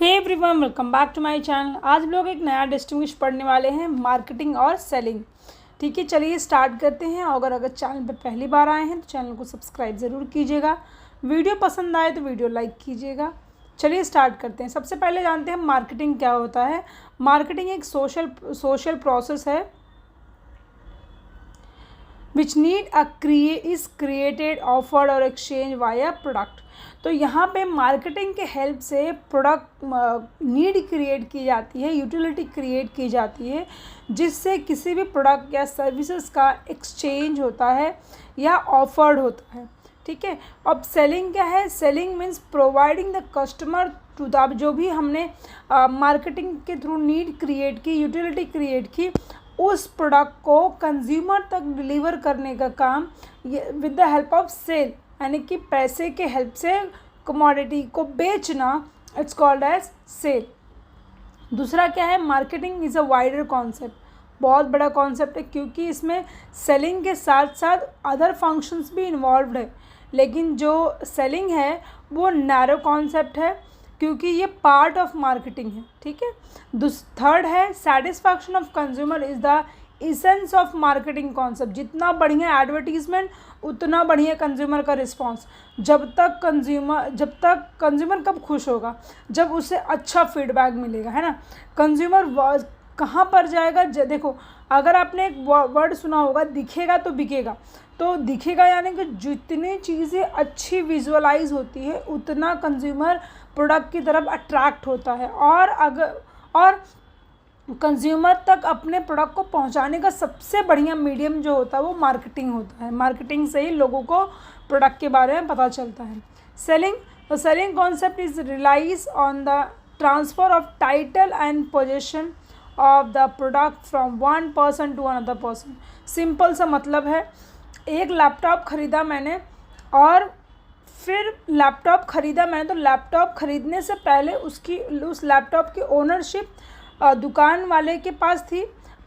Hey everyone, welcome back to my channel. आज हम लोग एक नया डिस्टिंग्विश पढ़ने वाले हैं, मार्केटिंग और सेलिंग। ठीक है, चलिए स्टार्ट करते हैं। अगर चैनल पर पहली बार आए हैं तो चैनल को सब्सक्राइब ज़रूर कीजिएगा। वीडियो पसंद आए तो वीडियो लाइक कीजिएगा। चलिए स्टार्ट करते हैं। सबसे पहले जानते हैं मार्केटिंग क्या होता है। मार्केटिंग एक सोशल प्रोसेस है which need is created, offered और एक्सचेंज वाया प्रोडक्ट। तो यहाँ पे मार्केटिंग के हेल्प से प्रोडक्ट नीड क्रिएट की जाती है, यूटिलिटी क्रिएट की जाती है, जिससे किसी भी प्रोडक्ट या सर्विसेज का एक्सचेंज होता है या ऑफर्ड होता है। ठीक है, अब सेलिंग क्या है? Selling means providing the customer to the, जो भी हमने मार्केटिंग के थ्रू नीड क्रिएट की, यूटिलिटी क्रिएट की, उस प्रोडक्ट को कंज्यूमर तक डिलीवर करने का काम with the help of sale, यानी कि पैसे के हेल्प से कमोडिटी को बेचना, इट्स कॉल्ड एज सेल। दूसरा क्या है? Marketing is a wider concept, बहुत बड़ा कॉन्सेप्ट है, क्योंकि इसमें सेलिंग के साथ साथ अदर फंक्शंस भी इन्वॉल्व्ड है। लेकिन जो सेलिंग है वो नैरो कॉन्सेप्ट है, क्योंकि ये पार्ट ऑफ मार्केटिंग है। ठीक है, थर्ड है satisfaction of consumer is the essence of marketing concept. जितना बढ़िया एडवर्टीजमेंट उतना बढ़िया कंज्यूमर का रिस्पांस। जब तक कंज्यूमर कब खुश होगा? जब उसे अच्छा फीडबैक मिलेगा, है ना। कंज्यूमर कहाँ पर जाएगा? देखो, अगर आपने एक वर्ड सुना होगा, दिखेगा तो बिकेगा। तो दिखेगा यानी कि जितनी चीज़ें अच्छी विजुअलाइज होती है उतना कंज्यूमर प्रोडक्ट की तरफ अट्रैक्ट होता है। और कंज्यूमर तक अपने प्रोडक्ट को पहुंचाने का सबसे बढ़िया मीडियम जो होता है वो मार्केटिंग होता है। मार्केटिंग से ही लोगों को प्रोडक्ट के बारे में पता चलता है। Selling concept is relies on the transfer of title and position of the product from one person to another person. Simple सा मतलब है, एक लैपटॉप ख़रीदा मैंने, और फिर लैपटॉप ख़रीदा मैंने, तो लैपटॉप ख़रीदने से पहले उस लैपटॉप की ओनरशिप दुकान वाले के पास थी,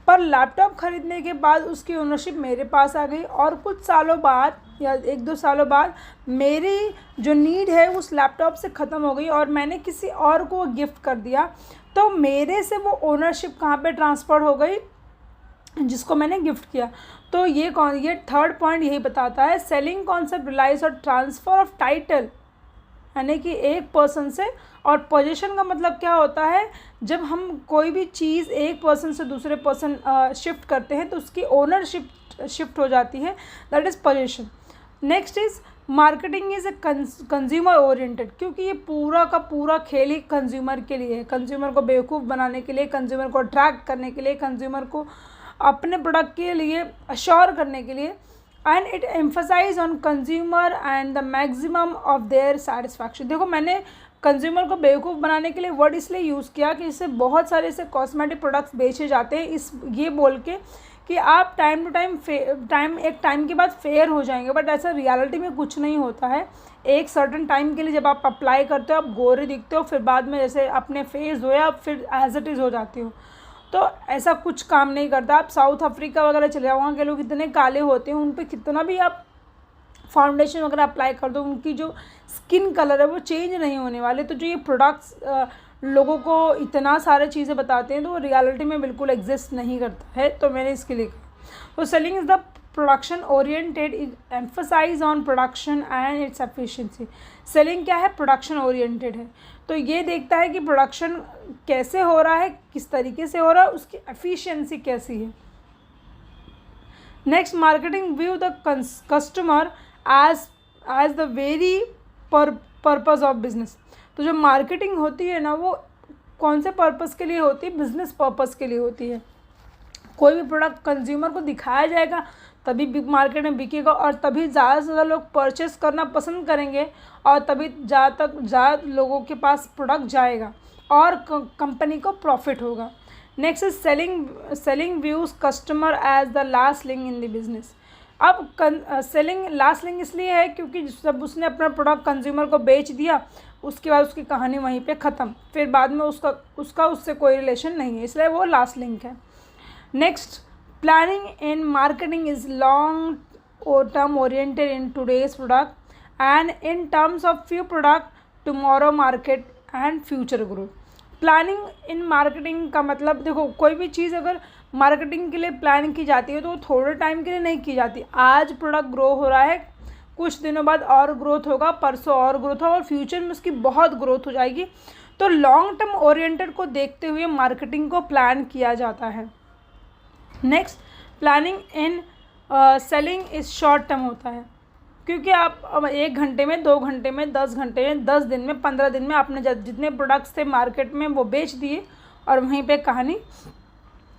पर लैपटॉप ख़रीदने के बाद उसकी ओनरशिप मेरे पास आ गई। और कुछ सालों बाद या 1-2 सालों बाद मेरी जो नीड है उस लैपटॉप से ख़त्म हो गई और मैंने किसी और को गिफ्ट कर दिया। तो मेरे से वो ओनरशिप कहाँ पे ट्रांसफ़र हो गई? जिसको मैंने गिफ्ट किया। तो ये थर्ड पॉइंट यही बताता है, selling concept relies on transfer of title, यानी कि एक पर्सन से। और पोजीशन का मतलब क्या होता है? जब हम कोई भी चीज़ एक पर्सन से दूसरे पर्सन शिफ्ट करते हैं तो उसकी ओनरशिप शिफ्ट हो जाती है, that is position. Next is marketing is a consumer oriented, क्योंकि ये पूरा का पूरा खेल ही कंज्यूमर के लिए है। कंज्यूमर को बेवकूफ़ बनाने के लिए, कंज्यूमर को अट्रैक्ट करने के लिए, कंज्यूमर को अपने प्रोडक्ट के लिए अश्योर करने के लिए। And it emphasize on consumer and the maximum of their satisfaction. देखो, मैंने कंज्यूमर को बेवकूफ़ बनाने के लिए वर्ड इसलिए यूज़ किया कि इससे बहुत सारे ऐसे कॉस्मेटिक प्रोडक्ट्स बेचे जाते हैं, ये बोल के कि आप टाइम टू टाइम एक टाइम के बाद फेयर हो जाएंगे, बट ऐसा रियलिटी में कुछ नहीं होता है। एक सर्टन टाइम के लिए जब आप अप्लाई करते हो आप गोरे दिखते हो, फिर बाद में जैसे अपने फेस धोया फिर एज इट इज़ हो जाती हो। तो ऐसा कुछ काम नहीं करता। आप साउथ अफ्रीका वगैरह चले जाओ, वहाँ के लोग इतने काले होते हैं, उन पर कितना भी आप फाउंडेशन वगैरह अप्लाई कर दो, उनकी जो स्किन कलर है वो चेंज नहीं होने वाले। तो जो ये प्रोडक्ट्स लोगों को इतना सारे चीज़ें बताते हैं तो वो रियलिटी में बिल्कुल एग्जिस्ट नहीं करता है। तो मैंने इसके लिए कहा। तो selling is the production oriented, emphasize on production and its efficiency. Selling क्या है? प्रोडक्शन ओरिएंटेड है। तो ये देखता है कि प्रोडक्शन कैसे हो रहा है, किस तरीके से हो रहा है, उसकी एफिशिएंसी कैसी है। Next, marketing view the customer as the very purpose of business. तो जो मार्केटिंग होती है ना, वो कौन से पर्पज़ के लिए होती है? बिजनेस पर्पज़ के लिए होती है। कोई भी प्रोडक्ट कंज्यूमर को दिखाया जाएगा तभी मार्केट में बिकेगा, और तभी ज़्यादा से ज़्यादा लोग परचेस करना पसंद करेंगे, और तभी ज़्यादा लोगों के पास प्रोडक्ट जाएगा और कंपनी को प्रॉफिट होगा। Next is selling views customer as the last link in the business. अब सेलिंग लास्ट लिंक इसलिए है क्योंकि जब उसने अपना प्रोडक्ट कंज्यूमर को बेच दिया, उसके बाद उसकी कहानी वहीं पे ख़त्म, फिर बाद में उसका उससे कोई रिलेशन नहीं है, इसलिए वो लास्ट लिंक है। Next, planning in marketing is long term oriented in today's product and in terms of few product tomorrow market and future growth. Planning in marketing का मतलब देखो, कोई भी चीज़ अगर मार्केटिंग के लिए प्लान की जाती है तो वो थोड़े टाइम के लिए नहीं की जाती। आज प्रोडक्ट ग्रो हो रहा है, कुछ दिनों बाद और ग्रोथ होगा, परसों और ग्रोथ होगा और फ्यूचर में उसकी बहुत ग्रोथ हो जाएगी। तो लॉन्ग टर्म ओरिएंटेड को देखते हुए मार्केटिंग को प्लान किया जाता है। Next, planning in selling is short term होता है, क्योंकि आप 1 घंटे में, 2 घंटे में, 10 घंटे में, 10 दिन में, 15 दिन में आपने जितने प्रोडक्ट्स थे मार्केट में वो बेच दिए और वहीं पे कहानी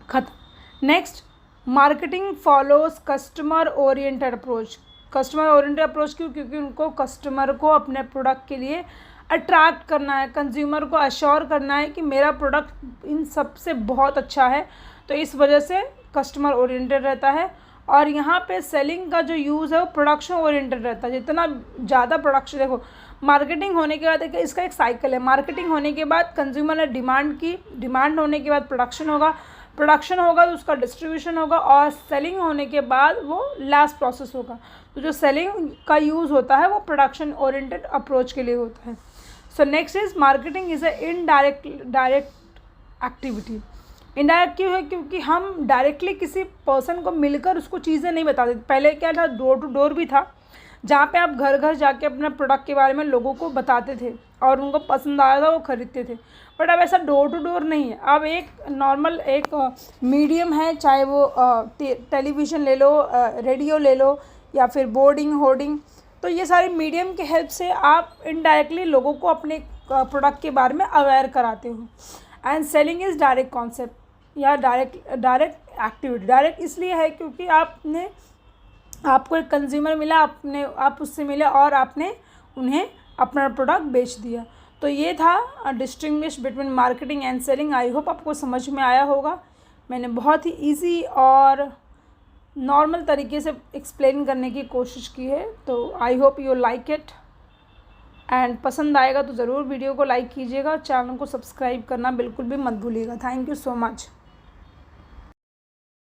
ख़त्म। Next, marketing follows customer oriented approach. Customer oriented approach क्यों? क्योंकि उनको कस्टमर को अपने प्रोडक्ट के लिए अट्रैक्ट करना है, कंज्यूमर को अश्योर करना है कि मेरा प्रोडक्ट इन सब से बहुत अच्छा है, तो इस वजह से कस्टमर ओरिएंटेड रहता है। और यहाँ पे सेलिंग का जो यूज़ है वो प्रोडक्शन ओरिएंटेड रहता है। जितना ज़्यादा प्रोडक्शन, देखो मार्केटिंग होने के बाद इसका एक साइकिल है। मार्केटिंग होने के बाद कंज्यूमर ने डिमांड की, डिमांड होने के बाद प्रोडक्शन होगा, प्रोडक्शन होगा तो उसका डिस्ट्रीब्यूशन होगा और सेलिंग होने के बाद वो लास्ट प्रोसेस होगा। तो जो सेलिंग का यूज़ होता है वो प्रोडक्शन ओरिएंटेड अप्रोच के लिए होता है। So next is marketing is a direct activity. Indirect क्यों है? क्योंकि हम डायरेक्टली किसी पर्सन को मिलकर उसको चीज़ें नहीं बताते। पहले क्या था, डोर टू डोर भी था, जहाँ पे आप घर घर जाके अपने प्रोडक्ट के बारे में लोगों को बताते थे और उनको पसंद आया था वो खरीदते थे। बट अब ऐसा डोर टू डोर नहीं है। अब एक नॉर्मल एक मीडियम है, चाहे वो टेलीविज़न ले लो, रेडियो ले लो या फिर बोर्डिंग, होर्डिंग, तो ये सारे मीडियम के हेल्प से आप इनडायरेक्टली लोगों को अपने प्रोडक्ट के बारे में अवेयर कराते हो। And selling is direct concept या डायरेक्ट एक्टिविटी। डायरेक्ट इसलिए है क्योंकि आपको एक कंज्यूमर मिला, आप उससे मिले और आपने उन्हें अपना प्रोडक्ट बेच दिया। तो ये था distinguish between marketing and selling. I hope आपको समझ में आया होगा। मैंने बहुत ही इजी और नॉर्मल तरीके से एक्सप्लेन करने की कोशिश की है। तो I hope you like it and पसंद आएगा तो ज़रूर वीडियो को लाइक कीजिएगा। चैनल को सब्सक्राइब करना बिल्कुल भी मत भूलिएगा। Thank you so much.